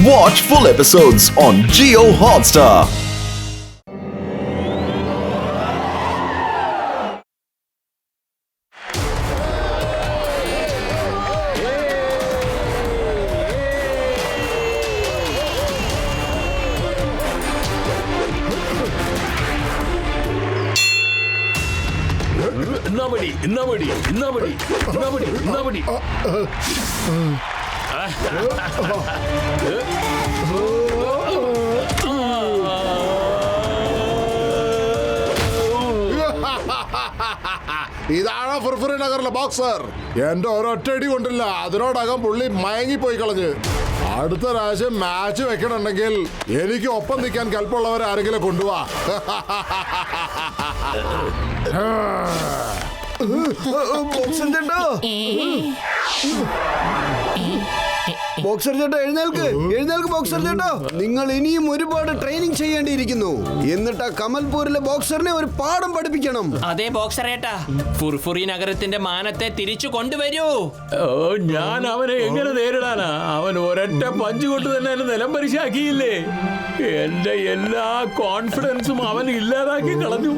Watch full episodes on Jio Hotstar. ഇതാണ് ഫുർഫുറി നഗറിലെ boxer. എന്റെ ഒരൊറ്റടി കൊണ്ടില്ല, അതിനോടകം പുള്ളി മയങ്ങിപ്പോയി കളഞ്ഞ്. അടുത്ത പ്രാവശ്യം മാച്ച് വെക്കണമെങ്കിൽ എനിക്ക് ഒപ്പം നിൽക്കാൻ കൽപ്പുള്ളവരെ ആരെങ്കിലും കൊണ്ടുപോവാ. ബോക്സർ ചേട്ടാ എഴുന്നേൽക്ക് ബോക്സർ ചേട്ടാ. നിങ്ങൾ ഇനിയും ഒരുപാട് ട്രെയിനിങ് ചെയ്യേണ്ടിയിരിക്കുന്നു. എന്നിട്ട് കമൽപൂരിലെ ബോക്സറിനെ ഒരു പാഠം പഠിപ്പിക്കണം. അതെ ബോക്സർ ഏട്ടാ, ഫുർഫുറി നഗരത്തിന്റെ മാനത്തെ തിരിച്ചു കൊണ്ടുവരൂ. ഞാൻ അവനെ എങ്ങനെ നേരിടാനാ? അവൻ ഒരൊറ്റ പഞ്ച് കൊണ്ട് തന്നെ എന്നെ നിലം പരിശാക്കിയില്ലേ. എന്റെ എല്ലാ കോൺഫിഡൻസും അവൻ ഇല്ലാതാക്കി കളഞ്ഞു.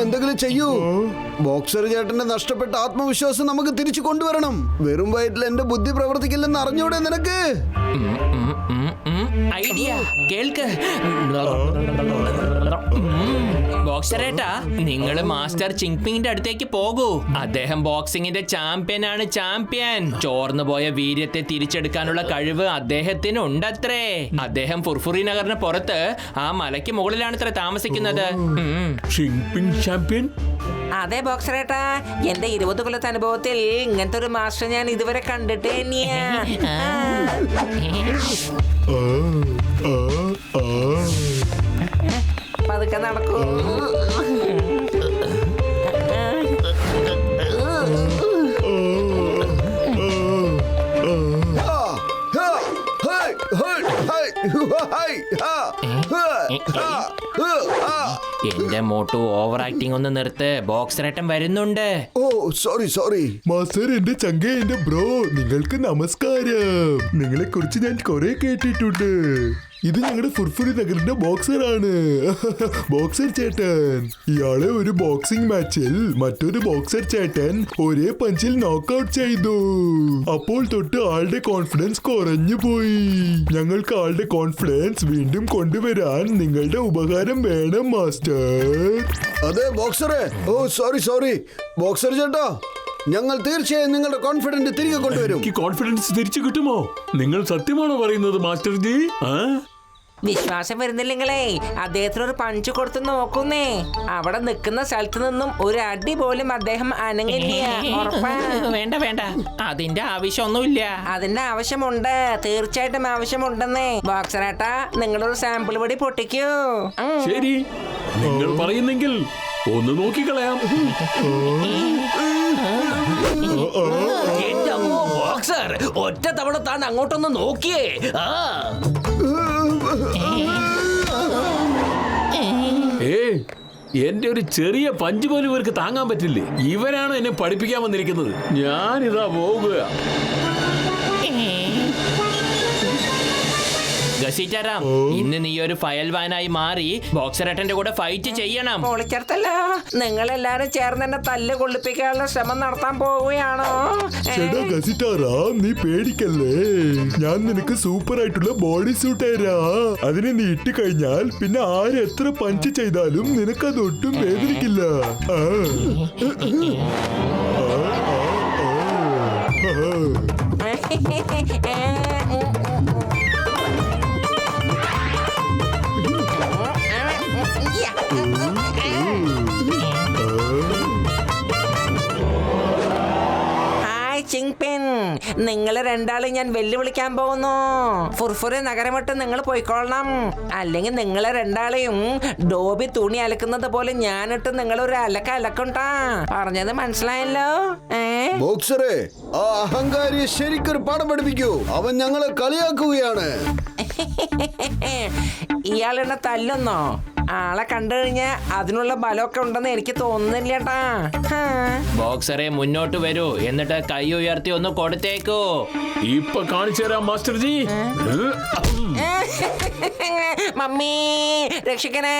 എന്തെങ്കിലും ചെയ്യൂ. ബോക്സർ ചേട്ടന്റെ നഷ്ടപ്പെട്ട ആത്മവിശ്വാസം നമുക്ക് തിരിച്ചു കൊണ്ടുവരണം. വെറും വയറ്റിൽ എന്റെ ബുദ്ധി പ്രവർത്തിക്കില്ലെന്ന് അറിഞ്ഞൂടെ നിനക്ക്? ഐഡിയ കേൾക്ക് ബോക്സറേട്ടാ, നിങ്ങൾ മാസ്റ്റർ ചിങ്പിങ്ങിന്റെ അടുത്തേക്ക് പോകൂ. അദ്ദേഹം ബോക്സിംഗിന്റെ ചാമ്പ്യൻ ആണ്. ചാമ്പ്യൻ. ചോർന്നു പോയ വീര്യത്തെ തിരിച്ചെടുക്കാനുള്ള കഴിവ് അദ്ദേഹത്തിന് ഉണ്ടത്രേ. അദ്ദേഹം ഫുർഫുറി നഗറിന് പുറത്ത് ആ മലയ്ക്ക് മുകളിലാണത്രേ താമസിക്കുന്നത്. ചിങ്പിങ് ചാമ്പ്യൻ? അതെ ബോക്സറേട്ടാ, എന്റെ 20 കൊല്ലത്തെ അനുഭവത്തിൽ ഇങ്ങനത്തെ ഒരു മാസ്റ്റർ ഞാൻ ഇതുവരെ കണ്ടിട്ട് തന്നെയാ. പതുക്കെ നടക്കൂ. എന്റെ മോട്ടു ഓവർ ആക്ടിംഗ് ഒന്ന് നിർത്ത്. ബോക്സറേട്ടൻ വരുന്നുണ്ട്. ഓ സോറി മാസ്റ്റർ, എന്റെ ചങ്ക, എന്റെ ബ്രോ, നിങ്ങൾക്ക് നമസ്കാരം. നിങ്ങളെ കുറിച്ച് ഞാൻ കുറെ കേട്ടിട്ടുണ്ട്. ഇത് ഞങ്ങളുടെ ഫുർഫുറി നഗറിന്റെ ബോക്സറാണ്. ബോക്സർ ചേട്ടൻ. ഇയാളെ ഒരു ബോക്സിംഗ് മാച്ചിൽ മറ്റൊരു ബോക്സർ ചേട്ടൻ ഒരേ പഞ്ചിൽ നോക്കൌട്ട് ചെയ്തു. അപ്പോൾ തൊട്ട് ആളുടെ കോൺഫിഡൻസ് കുറഞ്ഞു പോയി. ഞങ്ങൾക്ക് ആളുടെ കോൺഫിഡൻസ് വീണ്ടും കൊണ്ടുവരാൻ നിങ്ങളുടെ ഉപകാരം വേണം മാസ്റ്റർ. അതെ ബോക്സറെ. ഓ സോറി ബോക്സർ ചേട്ടാ, ഞങ്ങൾ തീർച്ചയായും നിങ്ങളുടെ കോൺഫിഡൻസ് തിരികെ കൊണ്ടുവരും. എനിക്ക് കോൺഫിഡൻസ് തിരിച്ചു കിട്ടുമോ? നിങ്ങൾ സത്യമാണോ പറയുന്നത് മാസ്റ്റർ ജി? വിശ്വാസം വരുന്നില്ലെങ്കിലേ അദ്ദേഹത്തിനൊരു പഞ്ച് കൊടുത്ത് നോക്കുന്നേ. അവിടെ നിൽക്കുന്ന സ്ഥലത്ത് നിന്നും ഒരു അടി പോലും അദ്ദേഹം അനങ്ങില്ല. വേണ്ട, അതിന്റെ ആവശ്യമൊന്നുമില്ല. അതിന്റെ ആവശ്യമുണ്ട്, തീർച്ചയായിട്ടും ആവശ്യമുണ്ടെന്നേ. ബോക്സറേട്ടാ, നിങ്ങളൊരു സാമ്പിൾ കൂടി പൊട്ടിക്കൂ. ശരി, നിങ്ങൾ പറയുന്നെങ്കിൽ ഒന്ന് നോക്കിക്കളയാം. ബോക്സർ, ഒറ്റ തവണ താൻ അങ്ങോട്ടൊന്ന് നോക്കിയേ. എന്റെ ഒരു ചെറിയ പഞ്ച് പോലും ഇവർക്ക് താങ്ങാൻ പറ്റില്ലേ. ഇവരാണ് എന്നെ പഠിപ്പിക്കാൻ വന്നിരിക്കുന്നത്. ഞാനിതാ പോകുക. ഗസിറ്റാരാം, ഇന്ന് നീ ഒരു ഫയൽവാനായി മാറി ബോക്സറേട്ടന്റെ കൂടെ ഫൈറ്റ് ചെയ്യണം. പൊളിച്ചർത്തല്ല, നിങ്ങളെല്ലാരും ചേർന്ന് എന്നെ തല്ല് കൊള്ളിപ്പിക്കാനുള്ള ശ്രമം നടത്താൻ പോവുകയാണോ? നീ പേടിക്കല്ലേ. ഞാൻ നിനക്ക് സൂപ്പർ ആയിട്ടുള്ള ബോഡി സൂട്ട് തരാ. അതിനെ നീ ഇട്ട് കഴിഞ്ഞാൽ പിന്നെ ആര് എത്ര പഞ്ച് ചെയ്താലും നിനക്കത് ഒട്ടും വേദനിക്കില്ല. ചിങ്പിൻ, നിങ്ങൾ രണ്ടാളും ഞാൻ വെല്ലുവിളിക്കാൻ പോകുന്നു. ഫുർഫുറി നഗരം വിട്ട് നിങ്ങൾ പോയിക്കൊള്ളണം. അല്ലെങ്കിൽ നിങ്ങളെ രണ്ടാളെയും ഡോബി തുണി അലക്കുന്നത് പോലെ ഞാനിട്ട് നിങ്ങളൊരു അലക്കുണ്ടാ. പറഞ്ഞത് മനസ്സിലായല്ലോ? ബോക്സറെ, ആ അഹങ്കാരിയെ ശരിക്കൊരു പാഠം പഠിപ്പിക്കൂ. അവൻ ഞങ്ങളെ കളിയാക്കുകയാണ്. ഇയാളെന്നെ തല്ലുന്നോ? ആളെ കണ്ടു കഴിഞ്ഞാ അതിനുള്ള ബലമൊക്കെ ഉണ്ടെന്ന് എനിക്ക് തോന്നുന്നില്ലേട്ടാ. ബോക്സറെ മുന്നോട്ട് വരൂ, എന്നിട്ട് കൈ ഉയർത്തി ഒന്ന് കൊടുത്തേക്കൂ. ഇപ്പൊ കാണിച്ചു തരാം മാസ്റ്റർ ജി. മമ്മി രക്ഷിക്കണേ,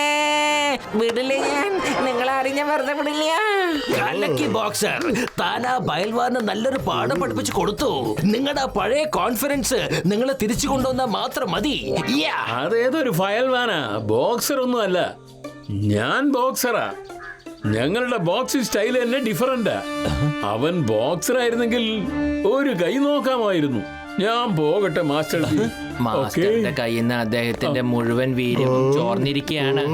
വിടില്ലേ, ഞാൻ നിങ്ങളാരും ഞാൻ വെറുതെ വിടില്ല. ലക്കി ബോക്സർ, താനാ ബയൽവാന് നല്ലൊരു പാഠം പഠിപ്പിച്ചു കൊടുത്തു. നിങ്ങളുടെ പഴയ കോൺഫിഡൻസ് നിങ്ങളെ തിരിച്ചു കൊണ്ടുവന്നാൽ മാത്രം മതി. അതേതൊരു ഫയൽവാനാ, ബോക്സർ ഒന്നും അല്ല. ഞാൻ ബോക്സറാ. ഞങ്ങളുടെ ബോക്സിംഗ് സ്റ്റൈൽ തന്നെ ഡിഫറന്റാ. അവൻ ബോക്സർ ആയിരുന്നെങ്കിൽ ഒരു കൈ നോക്കാമായിരുന്നു. ഞാൻ പോകട്ടെ മാസ്റ്റർ ജി. മാസ്റ്ററുടെ കയ്യിൽ നിന്ന് അദ്ദേഹത്തിന്റെ മുഴുവൻ വീര്യവും ചോർന്നിരിക്കുകയാണ്.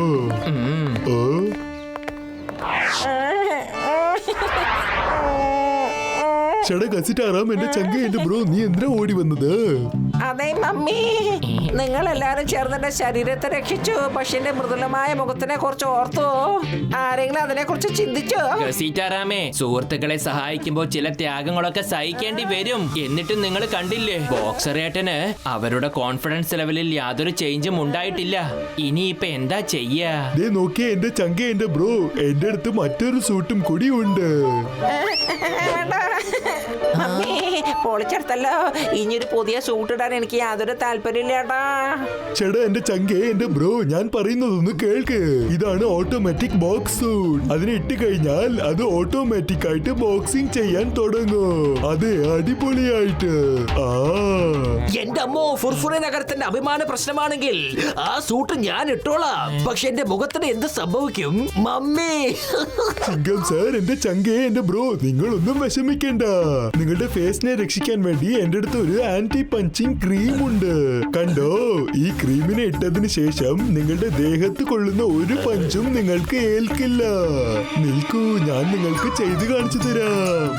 ചേട്ടാ കസിറ്റാറാം, എന്റെ ചങ്ക എന്റെ ബ്രോ, നീ എന്തിനാ ഓടി വന്നത്? അതെ മമ്മി, നിങ്ങൾ എല്ലാരും ചേർന്ന് എന്റെ ശരീരത്തെ രക്ഷിച്ചു. പക്ഷെ എന്റെ മൃദുലമായ മുഖത്തിനെ കുറിച്ച് ഓർത്തു. ആരെങ്കിലും അതിനെ കുറിച്ച് ചിന്തിച്ചോ? സീതാറാമേ, സുഹൃത്തുക്കളെ സഹായിക്കുമ്പോൾ ചില ത്യാഗങ്ങളൊക്കെ സഹിക്കേണ്ടി വരും. എന്നിട്ടും നിങ്ങൾ കണ്ടില്ലേ, ബോക്സറേട്ടന് അവരുടെ കോൺഫിഡൻസ് ലെവലിൽ യാതൊരു ചേഞ്ചും ഉണ്ടായിട്ടില്ല. ഇനിയിപ്പൊ എന്താ ചെയ്യാ? ദേ നോക്കിയേ, എന്റെ ചങ്ക എന്റെ ബ്രോ, എന്റെ അടുത്ത് മറ്റൊരു സൂട്ടും കൂടി ഉണ്ട്. മമ്മി പൊളിച്ചെടുത്തല്ലോ. ഇനിയൊരു പുതിയ സൂട്ട് ഇടാൻ എനിക്ക് യാതൊരു താല്പര്യമില്ലേട്ടാ. ചേട്ടാ എന്റെ ചങ്കേ എന്റെ ബ്രോ, ഞാൻ പറയുന്നതൊന്ന് കേൾക്ക്. ഇതാണ് ഓട്ടോമാറ്റിക് ബോക്സ് സൂട്ട്. അതിനെ ഇട്ട് കഴിഞ്ഞാൽ അത് ഓട്ടോമാറ്റിക് ആയിട്ട് ബോക്സിംഗ് ചെയ്യാൻ തുടങ്ങും. അതെ, അടിപൊളിയായിട്ട്. എന്റെ അമ്മോ, ഫുർഫുറി നഗരത്തിന്റെ അഭിമാന പ്രശ്നമാണെങ്കിൽ ആ സൂട്ട് ഞാൻ ഇട്ടോളാം. പക്ഷെ എന്റെ മുഖത്തിന് എന്ത് സംഭവിക്കും മമ്മി? ചിങ്കം സാർ, എന്റെ ചങ്കേ എന്റെ ബ്രോ, നിങ്ങളൊന്നും വിഷമിക്കണ്ട. നിങ്ങളുടെ ഫേസിനെ രക്ഷിക്കാൻ വേണ്ടി എന്റെ അടുത്ത് ഒരു ആന്റി പഞ്ചിങ് ക്രീം ഉണ്ട്. കണ്ടോ, ഈ ക്രീമിനെ ഇട്ടതിന് ശേഷം നിങ്ങളുടെ ദേഹത്ത് കൊള്ളുന്ന ഒരു പഞ്ചും നിങ്ങൾക്ക് ഏൽക്കില്ല. നിൽക്കൂ, ഞാൻ നിങ്ങൾക്ക് ചെയ്ത് കാണിച്ചു തരാം.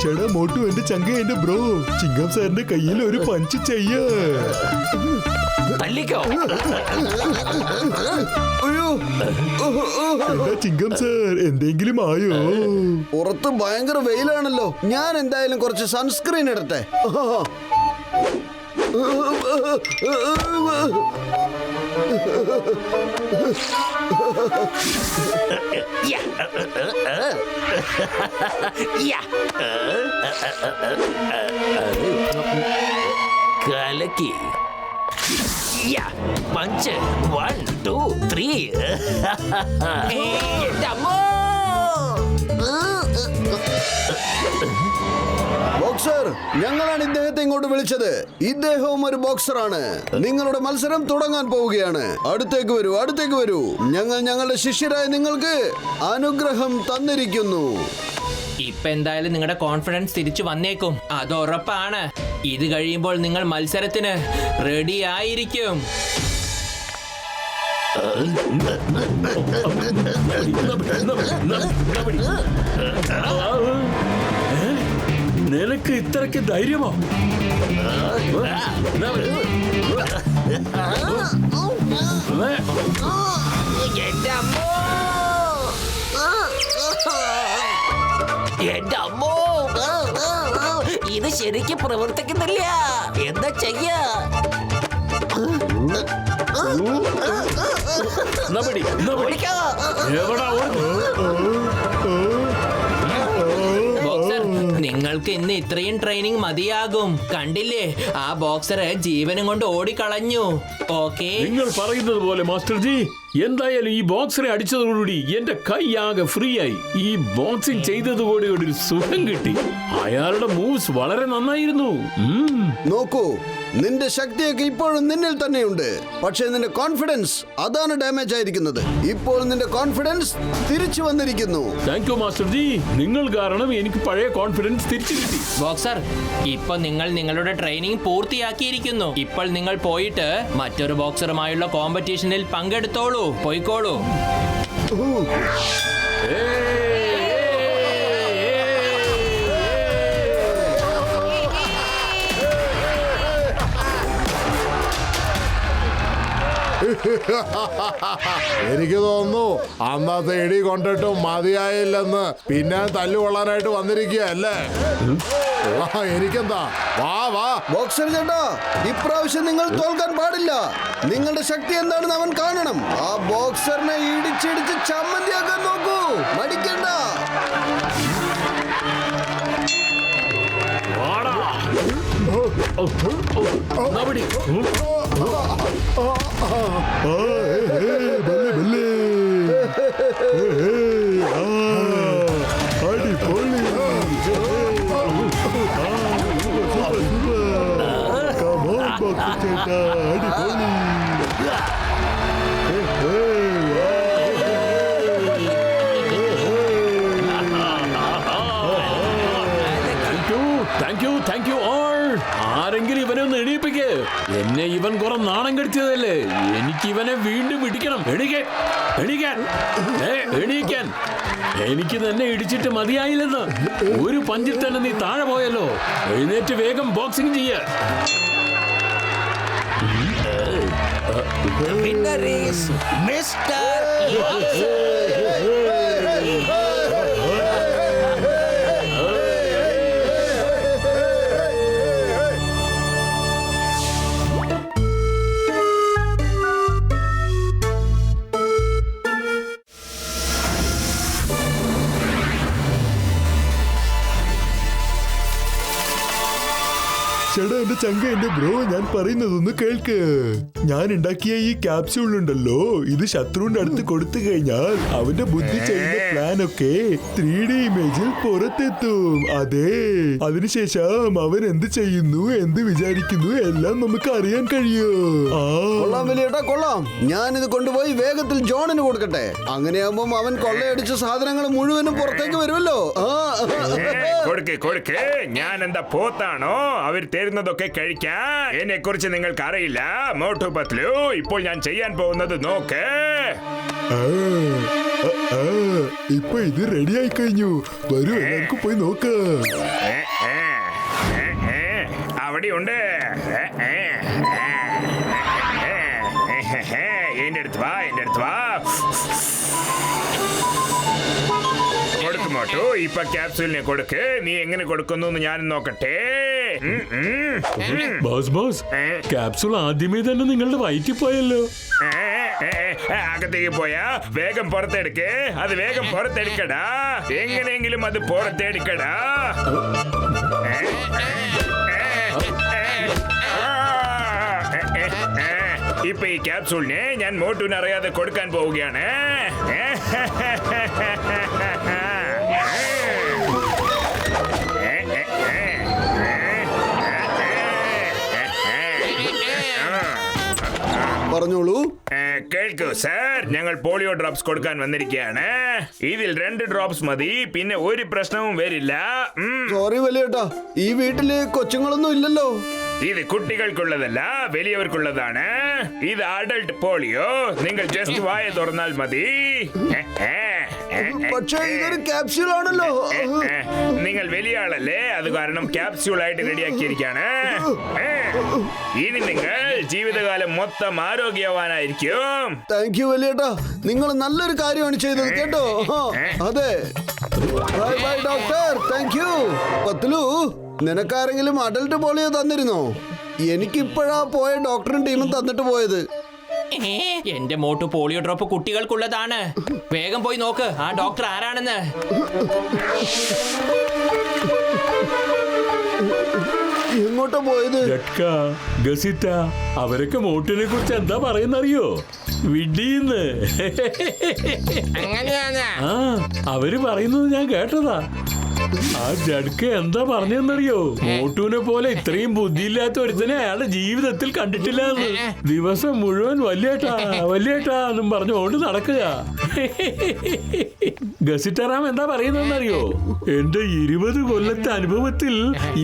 ചേട്ടാ മോട്ടു, എന്റെ ചങ്ക എന്റെ ബ്രോ, ചിങ്കം സാറിന്റെ കയ്യിൽ ഒരു പഞ്ച് ചെയ്യ. തല്ലിക്കോ. ചിങ്കം സാർ, എന്തെങ്കിലും ആയോ? പുറത്ത് ഭയങ്കര വെയിലാണല്ലോ. ഞാൻ എന്തായാലും കുറച്ച് സൺസ്ക്രീൻ ഇടട്ടെ. കലക്കി. പഞ്ച് 1 2 3. എന്റെ അമ്മോ. ബോക്സർ, ഞങ്ങളാണ് ഇദ്ദേഹത്തെ ഇങ്ങോട്ട് വിളിച്ചത്. ഇദ്ദേഹവും ഒരു ബോക്സറാണ്. നിങ്ങളുടെ മത്സരം തുടങ്ങാൻ പോവുകയാണ്. അടുത്തേക്ക് വരൂ, അടുത്തേക്ക് വരൂ. ഞങ്ങൾ ഞങ്ങളുടെ ശിഷ്യരായ നിങ്ങൾക്ക് അനുഗ്രഹം തന്നിരിക്കുന്നു. ഇപ്പൊ എന്തായാലും നിങ്ങളുടെ കോൺഫിഡൻസ് തിരിച്ചു വന്നേക്കും, അത് ഉറപ്പാണ്. ഇത് കഴിയുമ്പോൾ നിങ്ങൾ മത്സരത്തിന് റെഡി ആയിരിക്കും. നിനക്ക് ഇത്രയ്ക്ക് ധൈര്യമോ? എന്റെ അമ്മോ, എന്റെ അമ്മോ, ഇത് ശരിക്കും പ്രവർത്തിക്കുന്നില്ല. എന്താ ചെയ്യാ? ബോക്സർ, നിങ്ങൾക്ക് ഇന്ന് ഇത്രയും ട്രെയിനിങ് മതിയാകും. കണ്ടില്ലേ, ആ ബോക്സർ ജീവനും കൊണ്ട് ഓടിക്കളഞ്ഞു. ഓക്കേ, നിങ്ങൾ പറയുന്നത് പോലെ മാസ്റ്റർ ജി. എന്തായാലും ഈ ബോക്സറെ അടിച്ചതോടുകൂടി എന്റെ കൈ ആകെ ഫ്രീ ആയി. ഈ ബോക്സിംഗ് ചെയ്തതോടെ ഒരു സുഖം കിട്ടി. അയാളുടെ മൂവ്സ് വളരെ നന്നായിരുന്നു. നോക്കൂ, നിന്റെ ശക്തിയൊക്കെ ഇപ്പോഴും നിന്നിൽ തന്നെയുണ്ട്. പക്ഷേ നിന്റെ കോൺഫിഡൻസ്, അതാണ് ഡാമേജ് ആയിരിക്കുന്നത്. ഇപ്പോൾ നിന്റെ കോൺഫിഡൻസ് തിരിച്ചു വന്നിരിക്കുന്നു. Thank you master G. നിങ്ങൾ കാരണം എനിക്ക് പഴയ കോൺഫിഡൻസ് തിരിച്ചു കിട്ടി. ബോക്സർ, ഇപ്പൊ നിങ്ങൾ നിങ്ങളുടെ ട്രെയിനിങ് പൂർത്തിയാക്കിയിരിക്കുന്നു. ഇപ്പോൾ നിങ്ങൾ പോയിട്ട് മറ്റൊരു ബോക്സറുമായുള്ള കോമ്പറ്റീഷനിൽ പങ്കെടുത്തോളൂ. പോയിക്കോളൂ. എനിക്ക് തോന്നുന്നു അന്നത്തെ ഇടി കൊണ്ടിട്ടും മതിയായില്ലെന്ന് പിന്നെ തല്ലുകൊള്ളാനായിട്ട് വന്നിരിക്കുക അല്ലേ? എനിക്കെന്താ, വാ വാ. ബോക്സർ ചേട്ടാ, ഇപ്രാവശ്യം നിങ്ങൾ തോൽക്കാൻ പാടില്ല. നിങ്ങളുടെ ശക്തി എന്താണെന്ന് അവൻ കാണണം. ആ ബോക്സറിനെ ഇടിച്ചിടിച്ച് ചമ്മന്തിയാക്കാൻ നോക്കൂ. മടിക്കണ്ട. അടിപൊളി. ചേട്ടാ അടിപൊളി. Thank you all. ആരെങ്കിലും ഇവനെ ഒന്ന് എണീപ്പിക്ക്. എന്നെ ഇവൻ കുറെ നാണം കടിച്ചതല്ലേ. എനിക്ക് ഇവനെ വീണ്ടും ഇടിക്കണം. എണീക്കാൻ. എനിക്ക് തന്നെ ഇടിച്ചിട്ട് മതിയായില്ലെന്ന്. ഒരു പഞ്ചിൽ തന്നെ നീ താഴെ പോയല്ലോ. എഴുന്നേറ്റ് വേഗം ബോക്സിംഗ് ചെയ്യ. The winner is Mr. ചേട്ടാ എന്റെ ചങ്ക എന്റെ ബ്രോ, ഞാൻ പറയുന്നതൊന്ന് കേൾക്ക്. ഞാൻ ഉണ്ടാക്കിയ ഈ ക്യാപ്സ്യൂൾ ഉണ്ടല്ലോ, ഇത് ശത്രുവിന്റെ അടുത്ത് കൊടുത്തു കഴിഞ്ഞാൽ അവന്റെ ബുദ്ധി ചെയ്യുന്ന പ്ലാൻ ഒക്കെ 3D ഇമേജിൽ പുറത്തെത്തും. അതെ, അതിനുശേഷം അവൻ എന്ത് ചെയ്യുന്നു, എന്ത് വിചാരിക്കുന്നു എല്ലാം നമുക്ക് അറിയാൻ കഴിയും. കൊള്ളാം വലിയേട്ടാ, കൊള്ളാം. ഞാനിത് കൊണ്ടുപോയി വേഗത്തിൽ ജോണിന് കൊടുക്കട്ടെ. അങ്ങനെയാകുമ്പോ അവൻ കൊള്ളയടിച്ച സാധനങ്ങൾ മുഴുവനും പുറത്തേക്ക് വരുമല്ലോ. കൊടുക്ക്. ഞാൻ എന്താ പോത്താണോ? അവർ തരുന്നതൊക്കെ കഴിക്കാൻ എന്നെ കുറിച്ച് നിങ്ങൾക്ക് അറിയില്ല. മോട്ടു പത്ലു, ഇപ്പോൾ ഞാൻ ചെയ്യാൻ പോകുന്നത് നോക്ക്. ഇപ്പൊ ഇത് റെഡി ആയി കഴിഞ്ഞു. വരൂ, എല്ലാവർക്കും പോയി നോക്ക്. അവിടെയുണ്ട്. എന്റെ അടുത്ത് വാ. കൊടുക്ക് മോട്ടു, ഇപ്പൊ ക്യാപ്സൂലിനെ കൊടുക്ക്. നീ എങ്ങനെ കൊടുക്കുന്നു ഞാൻ നോക്കട്ടെ. ബോസ്, ക്യാപ്സൂൾ ആദ്യമേ തന്നെ നിങ്ങളുടെ വയറ്റിൽ പോയല്ലോ. അകത്തേക്ക് പോയാ വേഗം പുറത്തെടുക്ക്. അത് വേഗം പുറത്തെടുക്കടാ. എങ്ങനെയെങ്കിലും അത് പുറത്തെടുക്കടാ. ഇപ്പൊ ഈ ക്യാപ്സൂളിനെ ഞാൻ മോട്ടുവിന് അറിയാതെ കൊടുക്കാൻ പോവുകയാണ്. പറഞ്ഞോളൂ. കേൾക്കൂ സാർ, ഞങ്ങൾ പോളിയോ ഡ്രോപ്സ് കൊടുക്കാൻ വന്നിരിക്കുകയാണ്. ഇതിൽ 2 ഡ്രോപ്സ് മതി, പിന്നെ ഒരു പ്രശ്നവും വരില്ല. സോറി വലിയേട്ടാ, ഈ വീട്ടില് കൊച്ചുങ്ങളൊന്നും ഇല്ലല്ലോ. ഇത് കുട്ടികൾക്കുള്ളതല്ല, വലിയവർക്കുള്ളതാണ്. ഇത് അഡൾട്ട് പോളിയോ. നിങ്ങൾ ജസ്റ്റ് വായ തുറന്നാൽ മതി. പക്ഷേ ഇതൊരു ക്യാപ്സ്യൂൾ ആണല്ലോ. നിങ്ങൾ വലിയ ആളല്ലേ, അത് കാരണം ക്യാപ്സ്യൂൾ ആയിട്ട് റെഡിയാക്കിയിരിക്കാണ്. ഇനി നിങ്ങൾ ജീവിതകാലം മൊത്തം ആരോഗ്യവാനായിരിക്കും. താങ്ക് യു വലിയേട്ടാ, നിങ്ങൾ നല്ലൊരു കാര്യമാണ് ചെയ്തത് കേട്ടോ. അതെ, ബൈ ഡോക്ടർ. Thank you. പത്ലു, നിനക്കാരെങ്കിലും അഡൽട്ട് പോളിയോ തന്നിരുന്നോ? എനിക്കിപ്പോഴാ പോയ ഡോക്ടറും ടീമും തന്നിട്ട് പോയത്. എന്റെ മോട്ടു പോളിയോ ഡ്രോപ്പ് കുട്ടികൾക്കുള്ളതാണ്. വേഗം പോയി നോക്ക് ആ ഡോക്ടർ ആരാണെന്ന്. എങ്ങോട്ടാ പോയത്? ഗസിറ്റ, അവരൊക്കെ മോട്ടിനെ കുറിച്ച് എന്താ പറയുന്നറിയോ? വിഡീന്ന്. ആ, അവര് പറയുന്നത് ഞാൻ കേട്ടതാ. ആ ജഡ്ക എന്താ പറഞ്ഞെന്നറിയോ? മോട്ടുവിനെ പോലെ ഇത്രയും ബുദ്ധിയില്ലാത്ത ഒരുത്തനെ അയാളുടെ ജീവിതത്തിൽ കണ്ടിട്ടില്ലെന്ന്. ദിവസം മുഴുവൻ വല്യേട്ടാ എന്നും പറഞ്ഞുകൊണ്ട് നടക്കുക. ഗസിറ്ററാം എന്താ പറയുന്നറിയോ? എന്റെ 20 കൊല്ലത്തെ അനുഭവത്തിൽ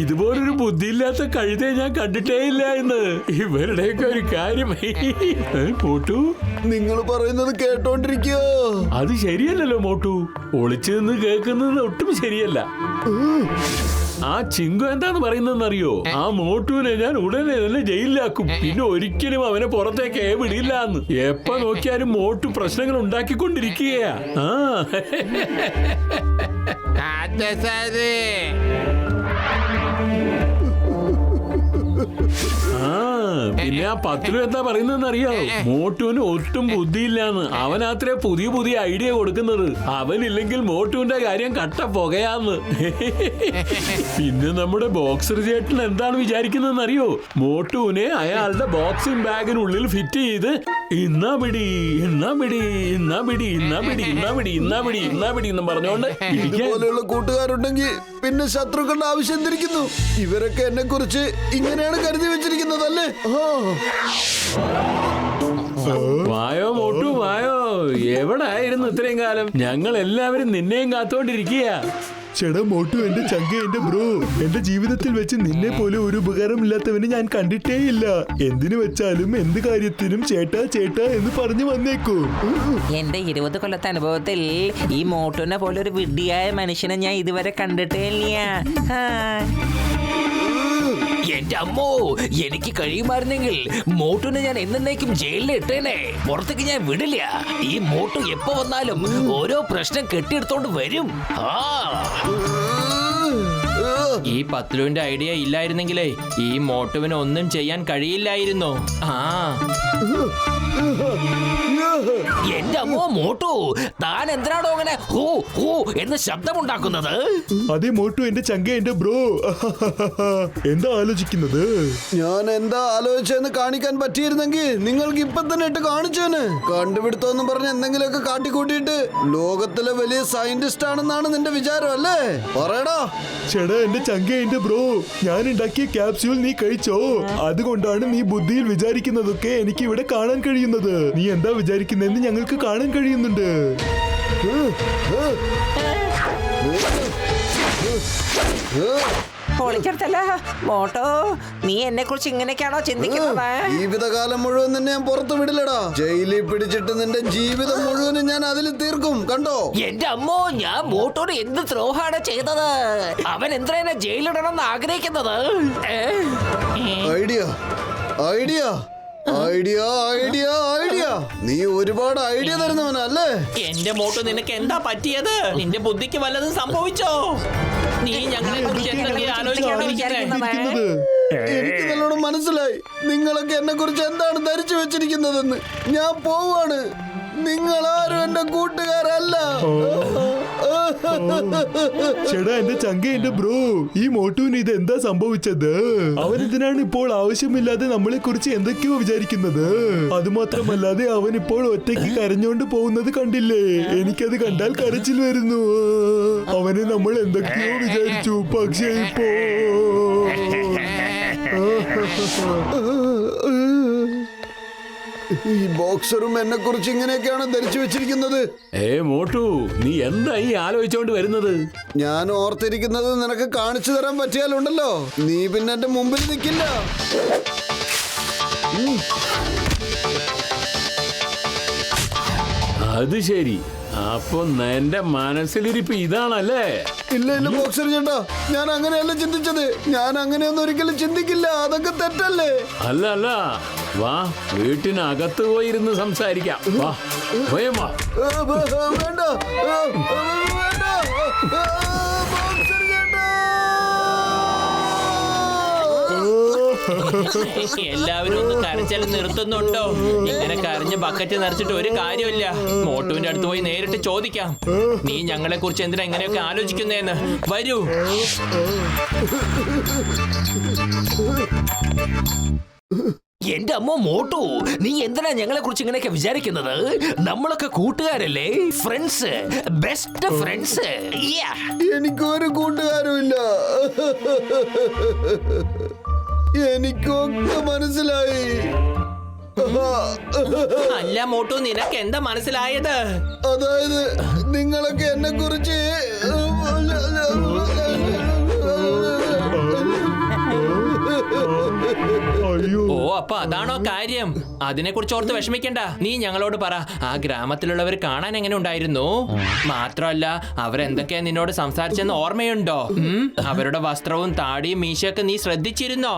ഇതുപോലൊരു ബുദ്ധിയില്ലാത്ത കഴുതെ ഞാൻ കണ്ടിട്ടേ ഇല്ല എന്ന്. ഇവരുടെയൊക്കെ ഒരു കാര്യം. മോട്ടു, നിങ്ങൾ പറയുന്നത് കേട്ടോണ്ടിരിക്കോ? അത് ശരിയല്ലല്ലോ മോട്ടു. ഒളിച്ചു നിന്ന് കേൾക്കുന്നത് ഒട്ടും ശരിയല്ല. ആ ചിങ്കു എന്താന്ന് പറയുന്നറിയോ? ആ മോട്ടുവിനെ ഞാൻ ഉടനെ തന്നെ ജയിലിലാക്കും. പിന്നെ ഒരിക്കലും അവനെ പുറത്തേക്ക് വിടില്ല എന്ന്. എപ്പ നോക്കിയാലും മോട്ടു പ്രശ്നങ്ങൾ ഉണ്ടാക്കിക്കൊണ്ടിരിക്കുകയാ. പിന്നെ ആ പത്തിലും എന്താ പറയുന്നതെന്ന് അറിയാവോ? മോട്ടുവിന് ഒട്ടും ബുദ്ധിയില്ലാന്ന്. അവനത്രേ പുതിയ പുതിയ ഐഡിയ കൊടുക്കുന്നത്. അവനില്ലെങ്കിൽ മോട്ടുവിന്റെ കാര്യം കട്ട പുകയാന്ന്. പിന്നെ നമ്മുടെ ബോക്സർ ചേട്ടൻ എന്താണ് വിചാരിക്കുന്നതെന്ന് അറിയോ? മോട്ടുവിനെ അയാളുടെ ബോക്സിംഗ് ബാഗിനുള്ളിൽ ഫിറ്റ് ചെയ്ത് ഇന്നാ പിടി എന്ന് പറഞ്ഞോണ്ട് ഇതുപോലെയുള്ള കൂട്ടുകാരുണ്ടെങ്കിൽ പിന്നെ ശത്രുക്കളുടെ ആവശ്യം എന്തിരിക്കുന്നു? ഇവരൊക്കെ എന്നെ കുറിച്ച് ഇങ്ങനെയാണ് കരുതി വെച്ചിരിക്കുന്നതല്ലേ? വായോ മോട്ടു വായോ. എവിടെ ആയിരുന്നു ഇത്രയും കാലം? ഞങ്ങൾ എല്ലാവരും നിന്നെയും കാത്തോണ്ടിരിക്കുക. ചേട്ടാ മോട്ടു, എന്റെ ചങ്ക, എന്റെ ബ്രോ, എന്റെ ജീവിതത്തിൽ വെച്ച് നിന്നെ പോലെ ഒരു ഉപകാരമില്ലാത്തവനെ ഞാൻ കണ്ടിട്ടേ ഇല്ല. എന്തിനു വെച്ചാലും എന്ത് കാര്യത്തിനും ചേട്ടാ ചേട്ടാ എന്ന് പറഞ്ഞു വന്നേക്കൂ. എന്റെ 20 കൊല്ലത്തെ അനുഭവത്തിൽ ഈ മോട്ടുവിനെ പോലെ ഒരു വിഡ്ഢിയായ മനുഷ്യനെ ഞാൻ ഇതുവരെ കണ്ടിട്ടേ ഇല്ല. എന്റെ അമ്മോ, എനിക്ക് കഴിയുമായിരുന്നെങ്കിൽ മോട്ടുവിനെ ഞാൻ എന്നേക്കും ജയിലിൽ ഇട്ടേനെ. പുറത്തേക്ക് ഞാൻ വിടില്ല. ഈ മോട്ടു എപ്പോ വന്നാലും ഓരോ പ്രശ്നം കെട്ടിയെടുത്തോണ്ട് വരും. ഈ പത്ലുവിന്റെ ഐഡിയ ഇല്ലായിരുന്നെങ്കിലേ ഈ മോട്ടുവിന് ഒന്നും ചെയ്യാൻ കഴിയില്ലായിരുന്നു. എന്റെ അമ്മോ മോട്ടു, താൻ എന്തിനാണോ അങ്ങനെ ഹൂ ഹൂ എന്ന് ശബ്ദമുണ്ടാക്കുന്നത്? അതേ മോട്ടു, എന്റെ ചങ്ക, എന്റെ ബ്രോ, എന്താ ആലോചിക്കുന്നത്? ഞാൻ എന്താ ആലോചിച്ചെന്ന് കാണിക്കാൻ പറ്റിയിരുന്നെങ്കിൽ നിങ്ങൾക്ക് ഇപ്പൊ തന്നെ ഇട്ട് കാണിച്ചേന്. കണ്ടുപിടുത്തോന്നും പറഞ്ഞ് എന്തെങ്കിലുമൊക്കെ കാട്ടിക്കൂട്ടിയിട്ട് ലോകത്തിലെ വലിയ സയന്റിസ്റ്റ് ആണെന്നാണ് നിന്റെ വിചാരം അല്ലേ? പറയടാ. ചേട്ടാ എന്റെ ചങ്ക, എന്റെ ബ്രോ, ഞാൻ ഉണ്ടാക്കിയ ക്യാപ്സ്യൂൾ നീ കഴിച്ചോ? അതുകൊണ്ടാണ് നീ ബുദ്ധിയിൽ വിചാരിക്കുന്നതൊക്കെ എനിക്ക് ഇവിടെ കാണാൻ കഴിയുന്നത്. നീ എന്താ വിചാരിക്കുന്നതെന്ന് ഞങ്ങൾക്ക് കാണാൻ കഴിയുന്നുണ്ട്. പൊളിച്ചെടുത്തല്ല മോട്ടോ, നീ എന്നെ കുറിച്ച് ഇങ്ങനെയൊക്കെയാണോ ചിന്തിക്കുന്നത്? ജീവിതകാലം മുഴുവൻ നിന്നെ ഞാൻ പുറത്തു വിടില്ലടാ. ജയിലിൽ പിടിച്ചിട്ട് നിന്റെ ജീവിതം മുഴുവനും ഞാൻ അതിൽ തീർക്കും. കണ്ടോ? എന്റെ അമ്മോ, ഞാൻ മോട്ടോട് എന്ത് ദ്രോഹാണ് ചെയ്തത്? അവൻ എന്തിനാ ജയിലിടണമെന്ന് ആഗ്രഹിക്കുന്നത്? Idea idea idea idea idea. നീ ഒരുപാട് ഐഡിയ തരുന്നവനല്ലേ? എന്റെ മോട്ടു, നിനക്ക് എന്താ പറ്റിയത്? നിന്റെ ബുദ്ധിക്ക് വല്ലതും സംഭവിച്ചോ? നീ ഞങ്ങളെ കുറിച്ച് എന്തൊക്കെയാ ആലോചിക്കാണ്ടിരിക്കുന്നത്? എനിക്ക് നല്ലോണം മനസ്സിലായി നിങ്ങളൊക്കെ എന്നെ കുറിച്ച് എന്താണ് ധരിച്ചു വെച്ചിരിക്കുന്നതെന്ന്. ഞാൻ പോവാണ്. നിങ്ങളാരും എന്റെ കൂട്ടുകാരല്ല. ചേട്ടാ എന്റെ ചങ്ക, എന്റെ ബ്രോ, ഈ മോട്ടുവിന് ഇത് എന്താ സംഭവിച്ചത്? അവൻ ഇതിനാണ് ഇപ്പോൾ ആവശ്യമില്ലാതെ നമ്മളെ കുറിച്ച് എന്തൊക്കെയോ വിചാരിക്കുന്നത്. അതുമാത്രമല്ലാതെ അവൻ ഇപ്പോൾ ഒറ്റയ്ക്ക് കരഞ്ഞോണ്ട് പോകുന്നത് കണ്ടില്ലേ? എനിക്കത് കണ്ടാൽ കരച്ചിൽ വരുന്നു. അവനെ നമ്മൾ എന്തൊക്കെയോ വിചാരിച്ചു, പക്ഷേ ഇപ്പോ ഈ ബോക്സറും എന്നെ കുറിച്ച് ഇങ്ങനെയൊക്കെയാണ് ധരിച്ചു വെച്ചിരിക്കുന്നത്. മോട്ടു, നീ എന്താ ഈ ആലോചിച്ചോണ്ട് വരുന്നത്? ഞാൻ ഓർത്തിരിക്കുന്നത് നിനക്ക് കാണിച്ചു തരാൻ പറ്റിയാലുണ്ടല്ലോ, നീ പിന്നെ എന്റെ മുമ്പിൽ നിൽക്കില്ല. അത് ശരി. അപ്പൊ എന്റെ മനസ്സിലിരിപ്പ് ഇതാണല്ലേ? ഇല്ല ഇല്ല ബോക്സർ ചേട്ടാ, ഞാൻ അങ്ങനെയല്ല ചിന്തിച്ചത്. ഞാൻ അങ്ങനെയൊന്നും ഒരിക്കലും ചിന്തിക്കില്ല. അതൊക്കെ തെറ്റല്ലേ? അല്ല അല്ല, വാ, വീട്ടിനകത്ത് പോയിരുന്ന് സംസാരിക്കാം. വാ, വേഗം വാ. വേണ്ട വേണ്ട ബോക്സർ ചേട്ടാ. എല്ലാവരും ഒന്ന് കരച്ചിൽ നിർത്തുന്നുണ്ടോ? ഇങ്ങനെ കരഞ്ഞ് ബക്കറ്റ് നിറച്ചിട്ട് ഒരു കാര്യമില്ല. മോട്ടുവിന്റെ അടുത്ത് പോയി നേരിട്ട് ചോദിക്കാം. നീ ഞങ്ങളെ കുറിച്ച് എന്തിനാ ഇങ്ങനെയൊക്കെ ആലോചിക്കുന്നേന്ന്. വരൂ. എന്റെ അമ്മ മോട്ടു, നീ എന്തിനാ ഞങ്ങളെ കുറിച്ച് ഇങ്ങനെയൊക്കെ വിചാരിക്കുന്നത്? നമ്മളൊക്കെ കൂട്ടുകാരല്ലേ? Friends, best friends. എനിക്കൊരു കൂട്ടുകാരുമില്ല. എനിക്കൊക്കെ മനസ്സിലായി. അല്ല മോട്ടു, നിനക്ക് എന്താ മനസ്സിലായത്? അതായത് നിങ്ങളൊക്കെ എന്നെ കുറിച്ച് ഓ, അപ്പൊ അതാണോ കാര്യം? അതിനെ കുറിച്ച് ഓർത്ത് വിഷമിക്കണ്ട. നീ ഞങ്ങളോട് പറ, ആ ഗ്രാമത്തിലുള്ളവർ കാണാൻ എങ്ങനെ ഉണ്ടായിരുന്നു? മാത്രമല്ല, അവരെന്തൊക്കെയാ നിന്നോട് സംസാരിച്ചെന്ന് ഓർമ്മയുണ്ടോ? അവരുടെ വസ്ത്രവും താടിയും മീശയൊക്കെ നീ ശ്രദ്ധിച്ചിരുന്നോ?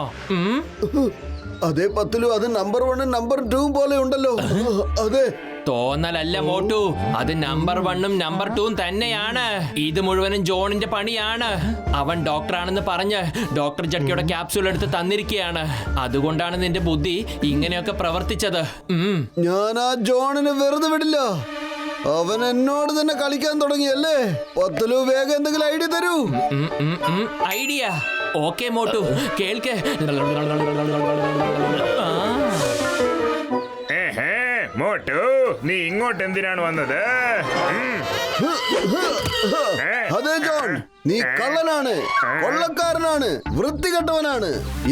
അതേ പത്തിലും അത് നമ്പർ 1 നമ്പർ 2 പോലെ ഉണ്ടല്ലോ. അതെ, തോന്നലല്ല മോട്ടു, അത് നമ്പർ 1ഉം നമ്പർ 2ഉം തന്നെയാണ്. ഇത് മുഴുവനും ജോണിന്റെ പണിയാണ്. അവൻ ഡോക്ടറാണെന്ന് പറഞ്ഞ് ഡോക്ടർ ജക്കിയുടെ ക്യാപ്സ്യൂൾ എടുത്ത് തന്നിരിക്കുകയാണ്. അതുകൊണ്ടാണ് നിന്റെ ബുദ്ധി ഇങ്ങനെയൊക്കെ പ്രവർത്തിച്ചത്. ഞാൻ ആ ജോണിനെ വെറുതെ വിടില്ല. അവൻ എന്നോട് തന്നെ കളിക്കാൻ തുടങ്ങിയല്ലേ. പത്തലു വേഗം എന്തെങ്കിലും ഐഡിയ തരൂ. ഐഡിയ? ഓക്കെ മോട്ടു, കേൾക്ക്. മോട്ടു, നീ ഇങ്ങോട്ട് എന്തിനാണ് വന്നത്? അതെ ജോൺ, നീ കള്ളനാണ്, കൊള്ളക്കാരനാണ്, വൃത്തികെട്ടവനാണ്.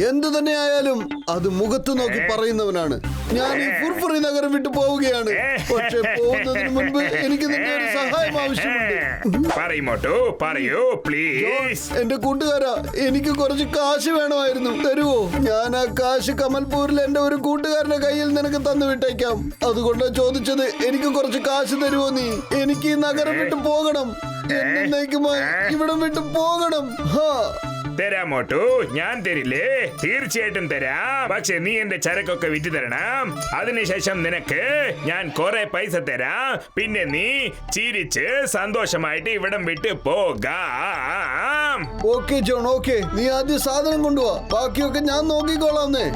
എന്തു തന്നെയായാലും അത് മുഖത്ത് നോക്കി പറയുന്നവനാണ്. ഞാൻ ഈ ഫുർഫുറി നഗരം വിട്ടു പോവുകയാണ്. പക്ഷെ പോകുന്നതിന് മുൻപ് എനിക്ക് നിന്റെ ഒരു സഹായം ആവശ്യമുണ്ട്. പറയൂ പ്ലീസ്. എന്റെ കൂട്ടുകാരാ, എനിക്ക് കുറച്ച് കാശ് വേണമായിരുന്നു. തരുവോ? ഞാൻ ആ കാശ് കമൽപൂരിൽ എന്റെ ഒരു കൂട്ടുകാരന്റെ കയ്യിൽ നിനക്ക് തന്നു വിട്ടേക്കാം. അതുകൊണ്ടാണ് ചോദിച്ചത്. എനിക്ക് കുറച്ച് കാശ് തരുവോ നീ? എനിക്ക് ഈ നഗരം വിട്ടു പോകണം. എന്നേക്കുമായി ഇവിടം വിട്ടു പോകണം. തരാം മോട്ടു, ഞാൻ തരില്ലേ? തീർച്ചയായിട്ടും തരാം. പക്ഷെ നീ എന്റെ ചരക്കൊക്കെ വിറ്റ് തരണം. അതിനുശേഷം നിനക്ക് ഞാൻ കുറെ പൈസ തരാം. പിന്നെ നീ ചിരിച്ച് സന്തോഷമായിട്ട് ഇവിടം വിട്ട് പോകാം. Okay John, okay. നീ ആദ്യം സാധനം കൊണ്ടുപോവാ, ബാക്കിയൊക്കെ ഞാൻ നോക്കിക്കോളാന്നേ.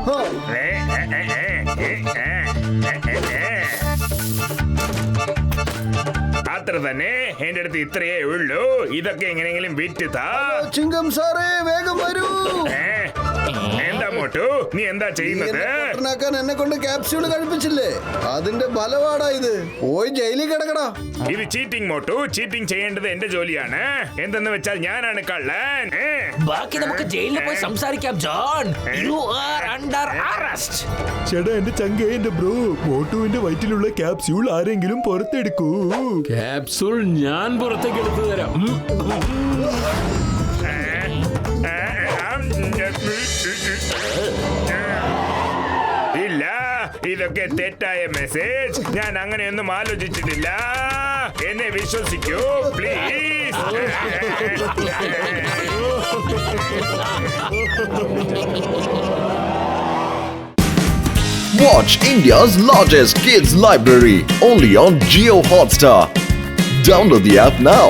അത്ര തന്നെ. എന്റെ അടുത്ത് ഇത്രയേ ഉള്ളൂ. ഇതൊക്കെ എങ്ങനെയെങ്കിലും വിറ്റ് താ. ചിങ്കം സാറേ, വേഗം വരൂ. എന്താ മോട്ടു, നീ എന്താ ചെയ്യുന്നത്? എന്നെ കൊണ്ട് ക്യാപ്സ്യൂള് കഴിപ്പിച്ചില്ലേ, അതിന്റെ ഫലമാടാ ഇത്. പോയി ജയിലിൽ കിടക്കടാ. ഇത് ചീറ്റിംഗ് മോട്ടു. ചീറ്റിംഗ് ചെയ്യേണ്ടത് എന്റെ ജോലിയാണ്. എന്തെന്ന് വെച്ചാൽ ഞാനാണ് കള്ളൻ. ബാക്കി നമുക്ക് ജയിലിൽ പോയി സംസാരിക്കാം John. You are under arrest. ചേട്ടാ, എന്റെ ചങ്കേ, എന്റെ ബ്രോ, മോട്ടുവിന്റെ വയറ്റിലുള്ള ക്യാപ്സ്യൂൾ ആരെങ്കിലും പുറത്തെടുക്കൂ. ക്യാപ്സൂൾ ഞാൻ പുറത്തേക്ക് എടുത്തു തരാം. ഇല്ല, ഇതൊക്കെ തെറ്റായ മെസ്സേജ്. ഞാൻ അങ്ങനെയൊന്നും ആലോചിച്ചിട്ടില്ല. എന്നെ വിശ്വസിക്കൂ please. Watch India's largest kids library only on Jio Hotstar. Download the app now.